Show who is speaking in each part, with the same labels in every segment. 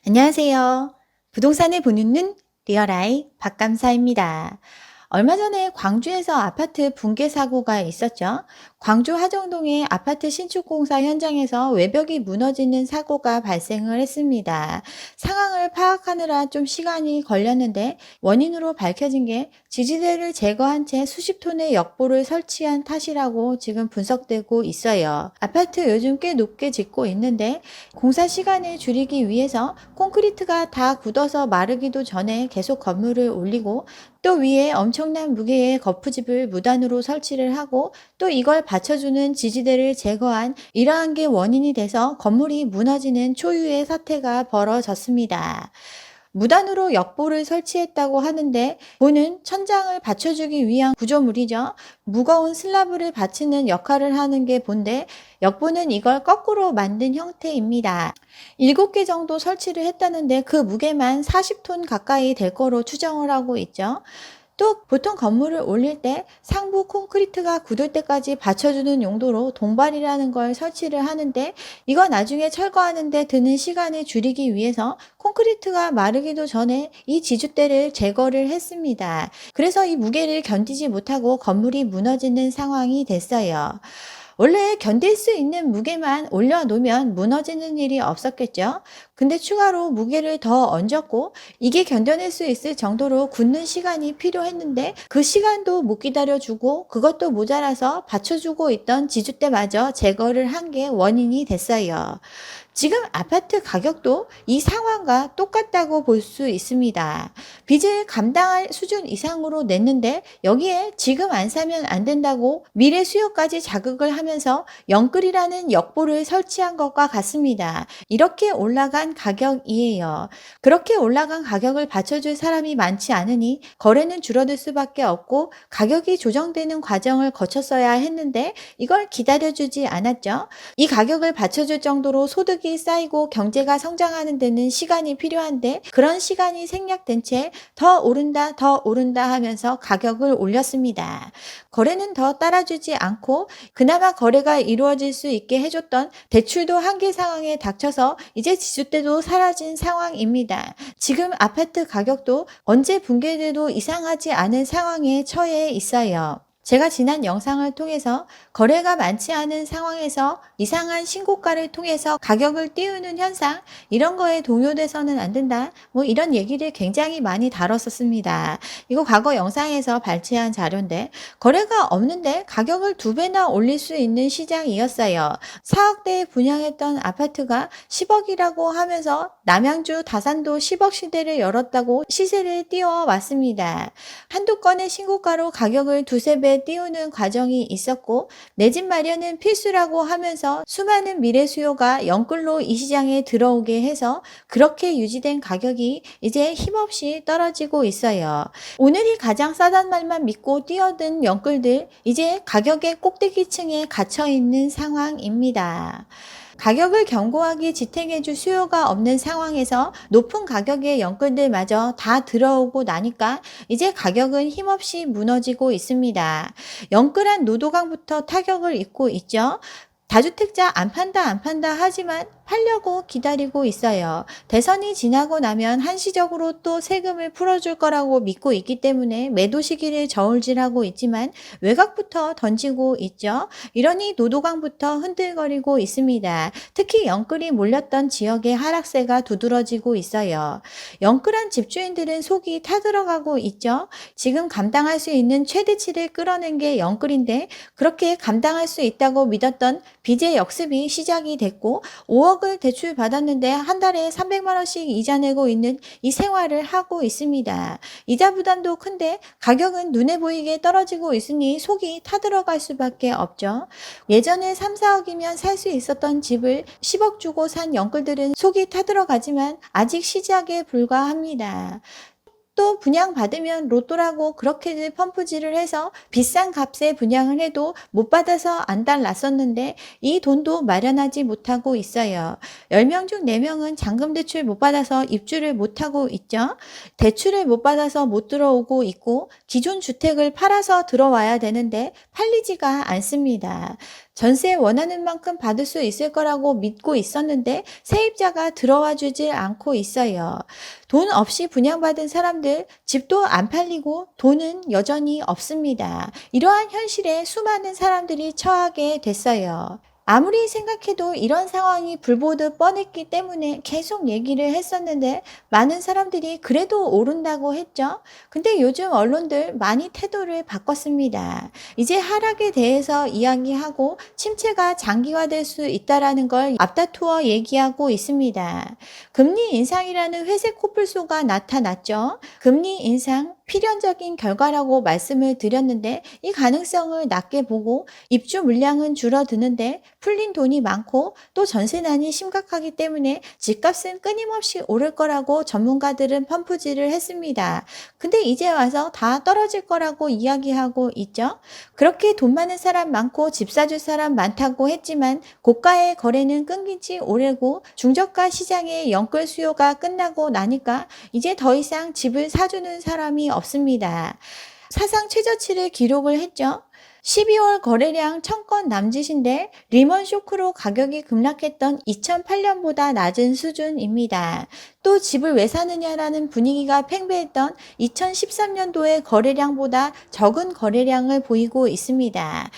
Speaker 1: 안녕하세요. 부동산을 보는 눈 리얼아이 박감사입니다. 얼마 전에 광주에서 아파트 붕괴 사고가 있었죠. 광주 하정동의 아파트 신축 공사 현장에서 외벽이 무너지는 사고가 발생을 했습니다. 상황을 파악하느라 좀 시간이 걸렸는데 원인으로 밝혀진 게 지지대를 제거한 채 수십 톤의 역보를 설치한 탓이라고 지금 분석되고 있어요. 아파트 요즘 꽤 높게 짓고 있는데 공사 시간을 줄이기 위해서 콘크리트가 다 굳어서 마르기도 전에 계속 건물을 올리고 또 위에 엄청난 무게의 거푸집을 무단으로 설치를 하고 또 이걸 받쳐주는 지지대를 제거한 이러한 게 원인이 돼서 건물이 무너지는 초유의 사태가 벌어졌습니다. 무단으로 역보를 설치했다고 하는데 보는 천장을 받쳐주기 위한 구조물이죠. 무거운 슬라브를 받치는 역할을 하는 게 본데 역보는 이걸 거꾸로 만든 형태입니다. 7개 정도 설치를 했다는데 그 무게만 40톤 가까이 될 거로 추정을 하고 있죠. 또 보통 건물을 올릴 때 상부 콘크리트가 굳을 때까지 받쳐주는 용도로 동발이라는 걸 설치를 하는데 이거 나중에 철거하는 데 드는 시간을 줄이기 위해서 콘크리트가 마르기도 전에 이 지주대를 제거를 했습니다. 그래서 이 무게를 견디지 못하고 건물이 무너지는 상황이 됐어요. 원래 견딜 수 있는 무게만 올려놓으면 무너지는 일이 없었겠죠. 근데 추가로 무게를 더 얹었고 이게 견뎌낼 수 있을 정도로 굳는 시간이 필요했는데 그 시간도 못 기다려주고 그것도 모자라서 받쳐주고 있던 지주대마저 제거를 한 게 원인이 됐어요. 지금 아파트 가격도 이 상황과 똑같다고 볼 수 있습니다. 빚을 감당할 수준 이상으로 냈는데 여기에 지금 안 사면 안 된다고 미래 수요까지 자극을 하면서 영끌이라는 역보를 설치한 것과 같습니다. 이렇게 올라간 가격이에요. 그렇게 올라간 가격을 받쳐줄 사람이 많지 않으니 거래는 줄어들 수밖에 없고 가격이 조정되는 과정을 거쳤어야 했는데 이걸 기다려주지 않았죠. 이 가격을 받쳐줄 정도로 소득이 쌓이고 경제가 성장하는 데는 시간이 필요한데 그런 시간이 생략된 채 더 오른다 하면서 가격을 올렸습니다. 거래는 더 따라주지 않고 그나마 거래가 이루어질 수 있게 해줬던 대출도 한계 상황에 닥쳐서 이제 지주대도 사라진 상황입니다. 지금 아파트 가격도 언제 붕괴돼도 이상하지 않은 상황에 처해 있어요. 제가 지난 영상을 통해서 거래가 많지 않은 상황에서 이상한 신고가를 통해서 가격을 띄우는 현상, 이런 거에 동요돼서는 안 된다. 이런 얘기를 굉장히 많이 다뤘었습니다. 이거 과거 영상에서 발췌한 자료인데 거래가 없는데 가격을 2배나 올릴 수 있는 시장이었어요. 4억대에 분양했던 아파트가 10억이라고 하면서 남양주 다산도 10억 시대를 열었다고 시세를 띄워왔습니다. 한두 건의 신고가로 가격을 2~3배 띄우는 과정이 있었고 내 집 마련은 필수라고 하면서 수많은 미래 수요가 영끌로 이 시장에 들어오게 해서 그렇게 유지된 가격이 이제 힘없이 떨어지고 있어요. 오늘이 가장 싸단 말만 믿고 뛰어든 영끌들 이제 가격의 꼭대기층에 갇혀있는 상황입니다. 가격을 견고하게 지탱해줄 수요가 없는 상황에서 높은 가격의 영끌들마저 다 들어오고 나니까 이제 가격은 힘없이 무너지고 있습니다. 영끌한 노도강부터 타격을 입고 있죠. 다주택자 안 판다 하지만 팔려고 기다리고 있어요. 대선이 지나고 나면 한시적으로 또 세금을 풀어줄 거라고 믿고 있기 때문에 매도 시기를 저울질하고 있지만 외곽부터 던지고 있죠. 이러니 노도강부터 흔들거리고 있습니다. 특히 영끌이 몰렸던 지역의 하락세가 두드러지고 있어요. 영끌한 집주인들은 속이 타들어가고 있죠. 지금 감당할 수 있는 최대치를 끌어낸 게 영끌인데 그렇게 감당할 수 있다고 믿었던 빚의 역습이 시작이 됐고 5억을 대출 받았는데 한 달에 300만 원씩 이자 내고 있는 이 생활을 하고 있습니다. 이자 부담도 큰데 가격은 눈에 보이게 떨어지고 있으니 속이 타들어갈 수밖에 없죠. 예전에 3~4억이면 살 수 있었던 집을 10억 주고 산 영끌들은 속이 타들어가지만 아직 시작에 불과합니다. 또 분양받으면 로또라고 그렇게들 펌프질을 해서 비싼 값에 분양을 해도 못 받아서 안달났었는데 이 돈도 마련하지 못하고 있어요. 10명 중 4명은 잔금 대출 못 받아서 입주를 못하고 있죠. 대출을 못 받아서 못 들어오고 있고 기존 주택을 팔아서 들어와야 되는데 팔리지가 않습니다. 전세 원하는 만큼 받을 수 있을 거라고 믿고 있었는데 세입자가 들어와 주질 않고 있어요. 돈 없이 분양받은 사람들 집도 안 팔리고 돈은 여전히 없습니다. 이러한 현실에 수많은 사람들이 처하게 됐어요. 아무리 생각해도 이런 상황이 불보듯 뻔했기 때문에 계속 얘기를 했었는데 많은 사람들이 그래도 오른다고 했죠. 근데 요즘 언론들 많이 태도를 바꿨습니다. 이제 하락에 대해서 이야기하고 침체가 장기화될 수 있다라는 걸 앞다투어 얘기하고 있습니다. 금리 인상이라는 회색 코뿔소가 나타났죠. 금리 인상 필연적인 결과라고 말씀을 드렸는데 이 가능성을 낮게 보고 입주 물량은 줄어드는데 풀린 돈이 많고 또 전세난이 심각하기 때문에 집값은 끊임없이 오를 거라고 전문가들은 펌프질을 했습니다. 근데 이제 와서 다 떨어질 거라고 이야기하고 있죠. 그렇게 돈 많은 사람 많고 집 사줄 사람 많다고 했지만 고가의 거래는 끊긴 지 오래고 중저가 시장의 영끌 수요가 끝나고 나니까 이제 더 이상 집을 사주는 사람이 없습니다. 사상 최저치를 기록을 했죠. 12월 거래량 1000건 남짓인데 리먼 쇼크로 가격이 급락했던 2008년보다 낮은 수준입니다. 또 집을 왜 사느냐라는 분위기가 팽배했던 2013년도의 거래량보다 적은 거래량을 보이고 있습니다.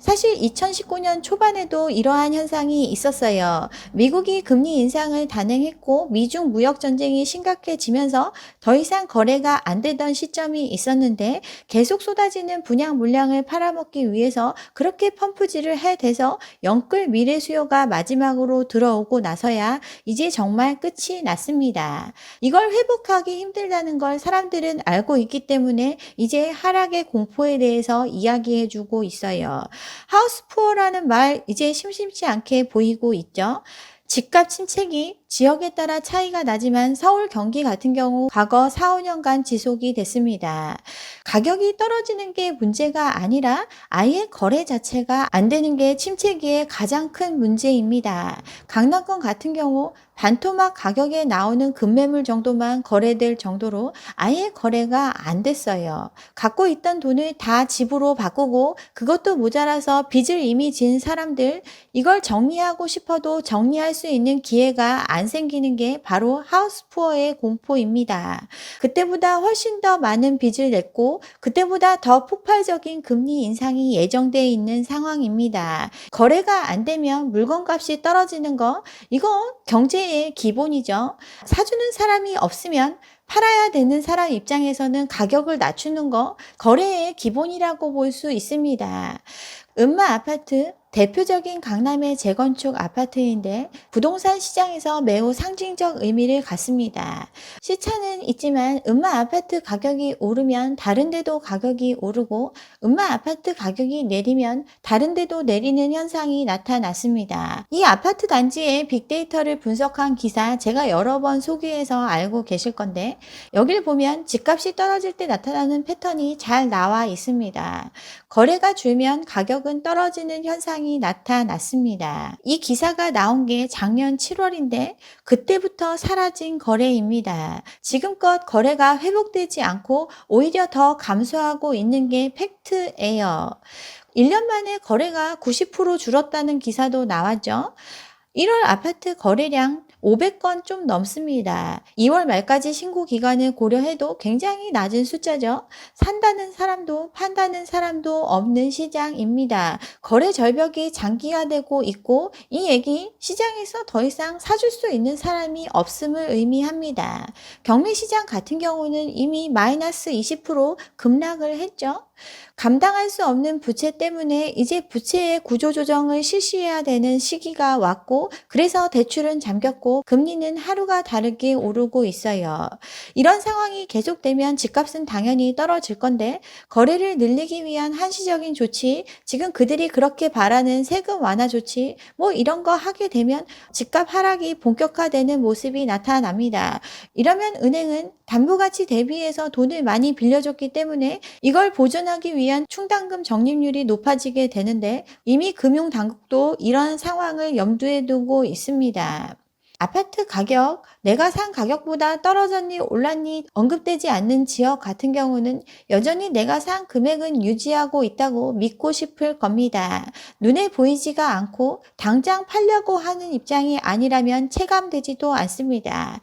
Speaker 1: 사실 2019년 초반에도 이러한 현상이 있었어요. 미국이 금리 인상을 단행했고 미중 무역 전쟁이 심각해지면서 더 이상 거래가 안 되던 시점이 있었는데 계속 쏟아지는 분양 물량을 팔아먹기 위해서 그렇게 펌프질을 해대서 영끌 미래 수요가 마지막으로 들어오고 나서야 이제 정말 끝이 났습니다. 이걸 회복하기 힘들다는 걸 사람들은 알고 있기 때문에 이제 하락의 공포에 대해서 이야기해주고 있어요. 하우스푸어라는 말 이제 심심치 않게 보이고 있죠. 집값 침체기 지역에 따라 차이가 나지만 서울, 경기 같은 경우 과거 4, 5년간 지속이 됐습니다. 가격이 떨어지는 게 문제가 아니라 아예 거래 자체가 안 되는 게 침체기의 가장 큰 문제입니다. 강남권 같은 경우 반토막 가격에 나오는 급매물 정도만 거래될 정도로 아예 거래가 안 됐어요. 갖고 있던 돈을 다 집으로 바꾸고 그것도 모자라서 빚을 이미 진 사람들 이걸 정리하고 싶어도 정리할 수 있는 기회가 안 생기는 게 바로 하우스푸어의 공포입니다. 그때보다 훨씬 더 많은 빚을 냈고 그때보다 더 폭발적인 금리 인상이 예정되어 있는 상황입니다. 거래가 안 되면 물건값이 떨어지는 거 이거 경제의 기본이죠. 사주는 사람이 없으면 팔아야 되는 사람 입장에서는 가격을 낮추는 거 거래의 기본이라고 볼 수 있습니다. 음마 아파트 대표적인 강남의 재건축 아파트인데 부동산 시장에서 매우 상징적 의미를 갖습니다. 시차는 있지만 음마 아파트 가격이 오르면 다른 데도 가격이 오르고 음마 아파트 가격이 내리면 다른 데도 내리는 현상이 나타났습니다. 이 아파트 단지의 빅데이터를 분석한 기사 제가 여러 번 소개해서 알고 계실 건데 여기를 보면 집값이 떨어질 때 나타나는 패턴이 잘 나와 있습니다. 거래가 줄면 가격은 떨어지는 현상이 나타났습니다. 이 기사가 나온 게 작년 7월인데 그때부터 사라진 거래입니다. 지금껏 거래가 회복되지 않고 오히려 더 감소하고 있는 게 팩트예요. 1년 만에 거래가 90% 줄었다는 기사도 나왔죠. 1월 아파트 거래량 500건 좀 넘습니다. 2월 말까지 신고 기간을 고려해도 굉장히 낮은 숫자죠. 산다는 사람도 판다는 사람도 없는 시장입니다. 거래 절벽이 장기화되고 있고 이 얘기 시장에서 더 이상 사줄 수 있는 사람이 없음을 의미합니다. 경매시장 같은 경우는 이미 마이너스 20% 급락을 했죠. 감당할 수 없는 부채 때문에 이제 부채의 구조조정을 실시해야 되는 시기가 왔고 그래서 대출은 잠겼고 금리는 하루가 다르게 오르고 있어요. 이런 상황이 계속되면 집값은 당연히 떨어질 건데 거래를 늘리기 위한 한시적인 조치, 지금 그들이 그렇게 바라는 세금 완화 조치 뭐 이런 거 하게 되면 집값 하락이 본격화되는 모습이 나타납니다. 이러면 은행은 담보가치 대비해서 돈을 많이 빌려줬기 때문에 이걸 보존하기 위한 충당금 적립률이 높아지게 되는데 이미 금융당국도 이런 상황을 염두에 두고 있습니다. 아파트 가격, 내가 산 가격보다 떨어졌니 올랐니 언급되지 않는 지역 같은 경우는 여전히 내가 산 금액은 유지하고 있다고 믿고 싶을 겁니다. 눈에 보이지가 않고 당장 팔려고 하는 입장이 아니라면 체감되지도 않습니다.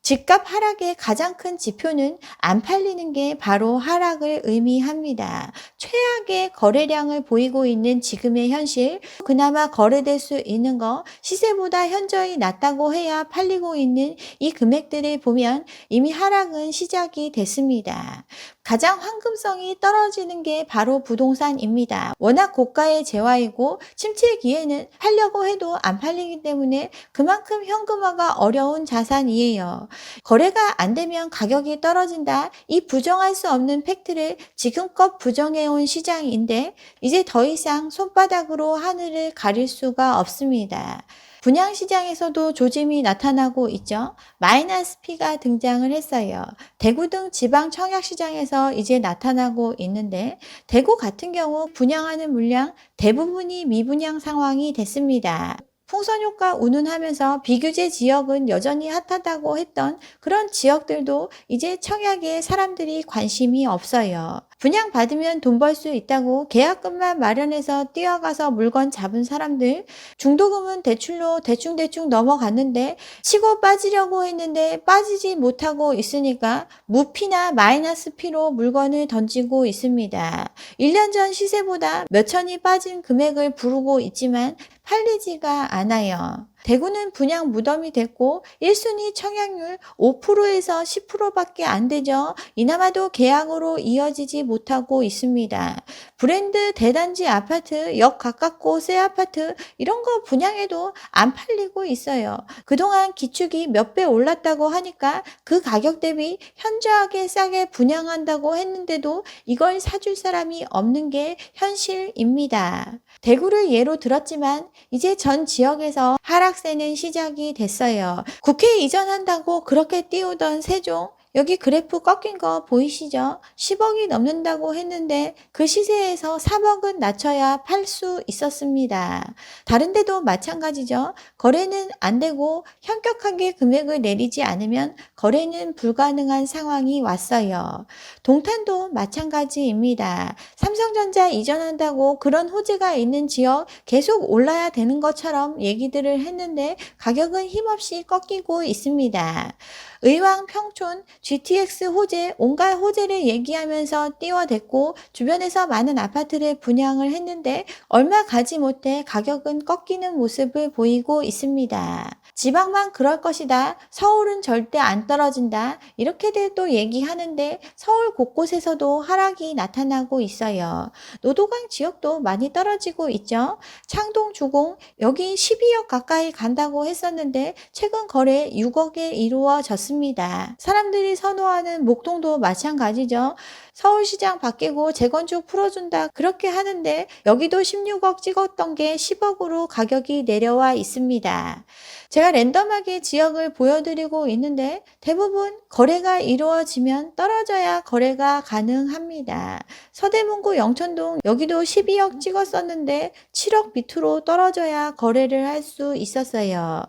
Speaker 1: 집값 하락의 가장 큰 지표는 안 팔리는 게 바로 하락을 의미합니다. 최악의 거래량을 보이고 있는 지금의 현실, 그나마 거래될 수 있는 거, 시세보다 현저히 낮다고 해야 팔리고 있는 이 금액들을 보면 이미 하락은 시작이 됐습니다. 가장 황금성이 떨어지는 게 바로 부동산입니다. 워낙 고가의 재화이고 침체기에는 팔려고 해도 안 팔리기 때문에 그만큼 현금화가 어려운 자산이에요. 거래가 안 되면 가격이 떨어진다. 이 부정할 수 없는 팩트를 지금껏 부정해온 시장인데 이제 더 이상 손바닥으로 하늘을 가릴 수가 없습니다. 분양시장에서도 조짐이 나타나고 있죠. 마이너스 P가 등장을 했어요. 대구 등 지방 청약시장에서 이제 나타나고 있는데 대구 같은 경우 분양하는 물량 대부분이 미분양 상황이 됐습니다. 풍선 효과 운운하면서 비규제 지역은 여전히 핫하다고 했던 그런 지역들도 이제 청약에 사람들이 관심이 없어요. 분양 받으면 돈 벌 수 있다고 계약금만 마련해서 뛰어가서 물건 잡은 사람들, 중도금은 대출로 대충 넘어갔는데 치고 빠지려고 했는데 빠지지 못하고 있으니까 무피나 마이너스 P로 물건을 던지고 있습니다. 1년 전 시세보다 몇천이 빠진 금액을 부르고 있지만 팔리지가 않아요. 대구는 분양 무덤이 됐고 1순위 청약률 5%에서 10%밖에 안 되죠. 이나마도 계약으로 이어지지 못하고 있습니다. 브랜드 대단지 아파트, 역 가깝고 새 아파트 이런 거 분양해도 안 팔리고 있어요. 그동안 기축이 몇 배 올랐다고 하니까 그 가격 대비 현저하게 싸게 분양한다고 했는데도 이걸 사줄 사람이 없는 게 현실입니다. 대구를 예로 들었지만 이제 전 지역에서 하락세는 시작이 됐어요. 국회 이전한다고 그렇게 띄우던 세종, 여기 그래프 꺾인 거 보이시죠? 10억이 넘는다고 했는데 그 시세에서 3억은 낮춰야 팔 수 있었습니다. 다른 데도 마찬가지죠. 거래는 안 되고 현격하게 금액을 내리지 않으면 거래는 불가능한 상황이 왔어요. 동탄도 마찬가지입니다. 삼성전자 이전한다고 그런 호재가 있는 지역 계속 올라야 되는 것처럼 얘기들을 했는데 가격은 힘없이 꺾이고 있습니다. 의왕, 평촌, GTX 호재, 온갖 호재를 얘기하면서 띄워댔고 주변에서 많은 아파트를 분양을 했는데 얼마 가지 못해 가격은 꺾이는 모습을 보이고 있습니다. 지방만 그럴 것이다. 서울은 절대 안 떨어진다. 이렇게들 또 얘기하는데 서울 곳곳에서도 하락이 나타나고 있어요. 노도강 지역도 많이 떨어지고 있죠. 창동 주공 여기 12억 가까이 간다고 했었는데 최근 거래 6억에 이루어졌습니다. 사람들이 선호하는 목동도 마찬가지죠. 서울시장 바뀌고 재건축 풀어준다 그렇게 하는데 여기도 16억 찍었던 게 10억으로 가격이 내려와 있습니다. 제가 랜덤하게 지역을 보여드리고 있는데 대부분 거래가 이루어지면 떨어져야 거래가 가능합니다. 서대문구 영천동 여기도 12억 찍었었는데 7억 밑으로 떨어져야 거래를 할 수 있었어요.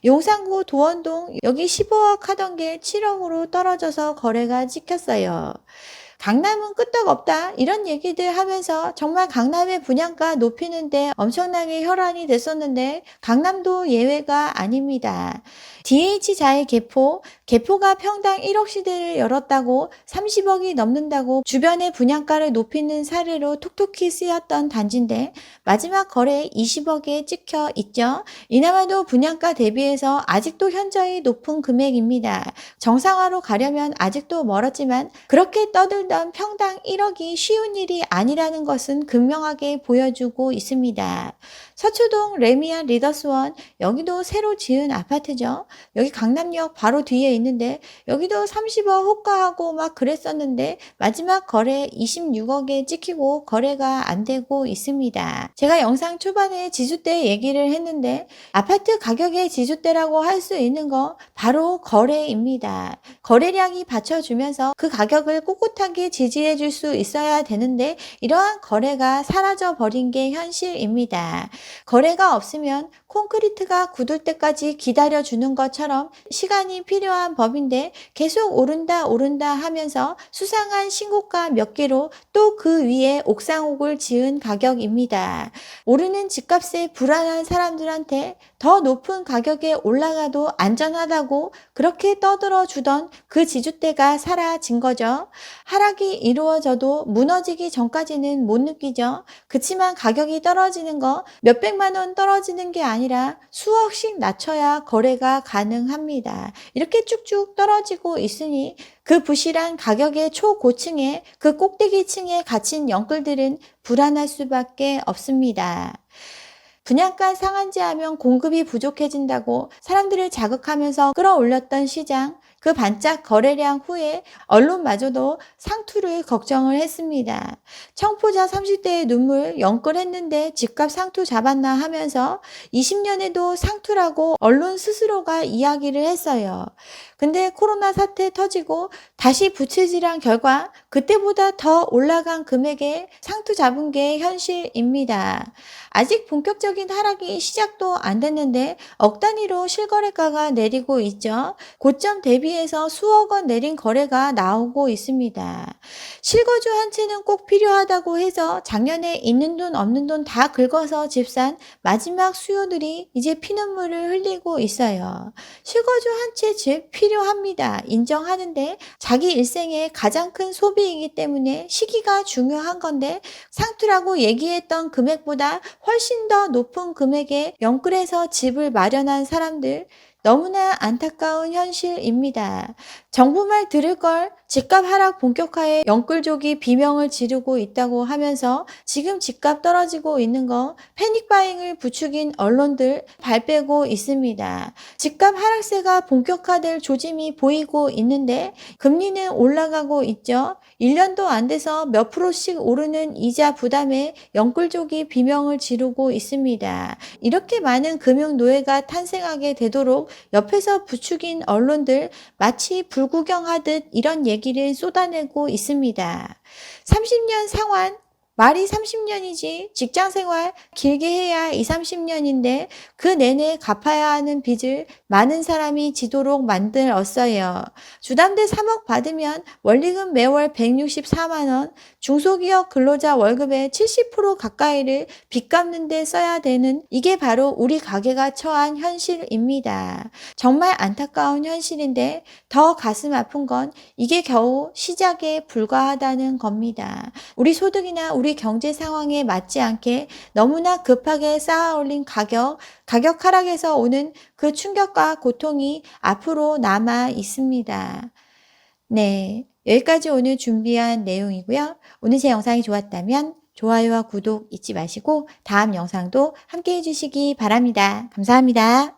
Speaker 1: 용산구 도원동 여기 15억 하던 게 7억으로 떨어져서 거래가 찍혔어요. 강남은 끄떡없다 이런 얘기들 하면서 정말 강남의 분양가 높이는데 엄청나게 혈안이 됐었는데 강남도 예외가 아닙니다. DH자의 개포가 평당 1억 시대를 열었다고 30억이 넘는다고 주변의 분양가를 높이는 사례로 톡톡히 쓰였던 단지인데 마지막 거래 20억에 찍혀 있죠. 이나마도 분양가 대비해서 아직도 현저히 높은 금액입니다. 정상화로 가려면 아직도 멀었지만 그렇게 떠들던 평당 1억이 쉬운 일이 아니라는 것은 극명하게 보여주고 있습니다. 서초동 레미안 리더스원 여기도 새로 지은 아파트죠. 여기 강남역 바로 뒤에 있는데 여기도 30억 호가하고 막 그랬었는데 마지막 거래 26억에 찍히고 거래가 안 되고 있습니다. 제가 영상 초반에 지주대 얘기를 했는데 아파트 가격의 지주대라고 할 수 있는 거 바로 거래입니다. 거래량이 받쳐주면서 그 가격을 꿋꿋하게 지지해 줄 수 있어야 되는데 이러한 거래가 사라져 버린 게 현실입니다. 거래가 없으면 콘크리트가 굳을 때까지 기다려주는 것처럼 시간이 필요한 법인데 계속 오른다 오른다 하면서 수상한 신고가 몇 개로 또 그 위에 옥상옥을 지은 가격입니다. 오르는 집값에 불안한 사람들한테 더 높은 가격에 올라가도 안전하다고 그렇게 떠들어 주던 그 지주대가 사라진 거죠. 하락이 이루어져도 무너지기 전까지는 못 느끼죠. 그치만 가격이 떨어지는 거 몇백만 원 떨어지는 게 아니라 수억씩 낮춰야 거래가 가능합니다. 이렇게 쭉쭉 떨어지고 있으니 그 부실한 가격의 초고층에 그 꼭대기층에 갇힌 영끌들은 불안할 수밖에 없습니다. 분양가 상한제 하면 공급이 부족해진다고 사람들을 자극하면서 끌어올렸던 시장, 그 반짝 거래량 후에 언론마저도 상투를 걱정을 했습니다. 청포자 30대의 눈물 영끌했는데 집값 상투 잡았나 하면서 20년에도 상투라고 언론 스스로가 이야기를 했어요. 근데 코로나 사태 터지고 다시 부채질한 결과 그때보다 더 올라간 금액에 상투 잡은 게 현실입니다. 아직 본격적인 하락이 시작도 안 됐는데 억 단위로 실거래가가 내리고 있죠. 고점 대비해서 수억 원 내린 거래가 나오고 있습니다. 실거주 한 채는 꼭 필요하다고 해서 작년에 있는 돈 없는 돈 다 긁어서 집 산 마지막 수요들이 이제 피눈물을 흘리고 있어요. 실거주 한 채 집 필요합니다. 인정하는데 자기 일생의 가장 큰 소비이기 때문에 시기가 중요한 건데 상투라고 얘기했던 금액보다 훨씬 더 높은 금액에 영끌해서 집을 마련한 사람들 너무나 안타까운 현실입니다. 정부 말 들을 걸 집값 하락 본격화에 영끌족이 비명을 지르고 있다고 하면서 지금 집값 떨어지고 있는 거 패닉바잉을 부추긴 언론들 발 빼고 있습니다. 집값 하락세가 본격화될 조짐이 보이고 있는데 금리는 올라가고 있죠. 1년도 안 돼서 몇 프로씩 오르는 이자 부담에 영끌족이 비명을 지르고 있습니다. 이렇게 많은 금융노예가 탄생하게 되도록 옆에서 부추긴 언론들 마치 불구경하듯 이런 얘기를 쏟아내고 있습니다. 30년 상환 말이 30년이지 직장생활 길게 해야 20, 30년인데 그 내내 갚아야 하는 빚을 많은 사람이 지도록 만들었어요. 주담대 3억 받으면 원리금 매월 164만 원, 중소기업 근로자 월급의 70% 가까이를 빚 갚는 데 써야 되는 이게 바로 우리 가게가 처한 현실입니다. 정말 안타까운 현실인데 더 가슴 아픈 건 이게 겨우 시작에 불과하다는 겁니다. 우리 소득이나 우리 경제 상황에 맞지 않게 너무나 급하게 쌓아 올린 가격 하락에서 오는 그 충격과 고통이 앞으로 남아 있습니다. 네, 여기까지 오늘 준비한 내용이고요. 오늘 제 영상이 좋았다면 좋아요와 구독 잊지 마시고 다음 영상도 함께 해주시기 바랍니다. 감사합니다.